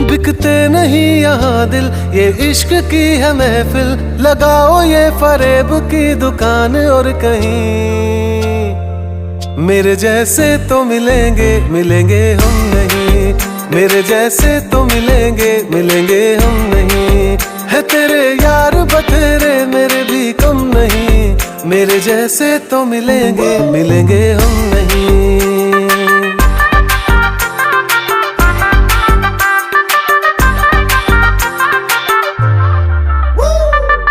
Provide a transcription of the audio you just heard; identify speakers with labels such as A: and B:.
A: बिकते नहीं यहाँ दिल, ये इश्क की है महफिल। लगाओ ये फरेब की दुकान और कहीं मेरे जैसे तो मिलेंगे, मिलेंगे हम नहीं। मेरे जैसे तो मिलेंगे, मिलेंगे हम नहीं। है तेरे यार बतेरे, मेरे भी कम नहीं। मेरे जैसे तो मिलेंगे, मिलेंगे हम नहीं।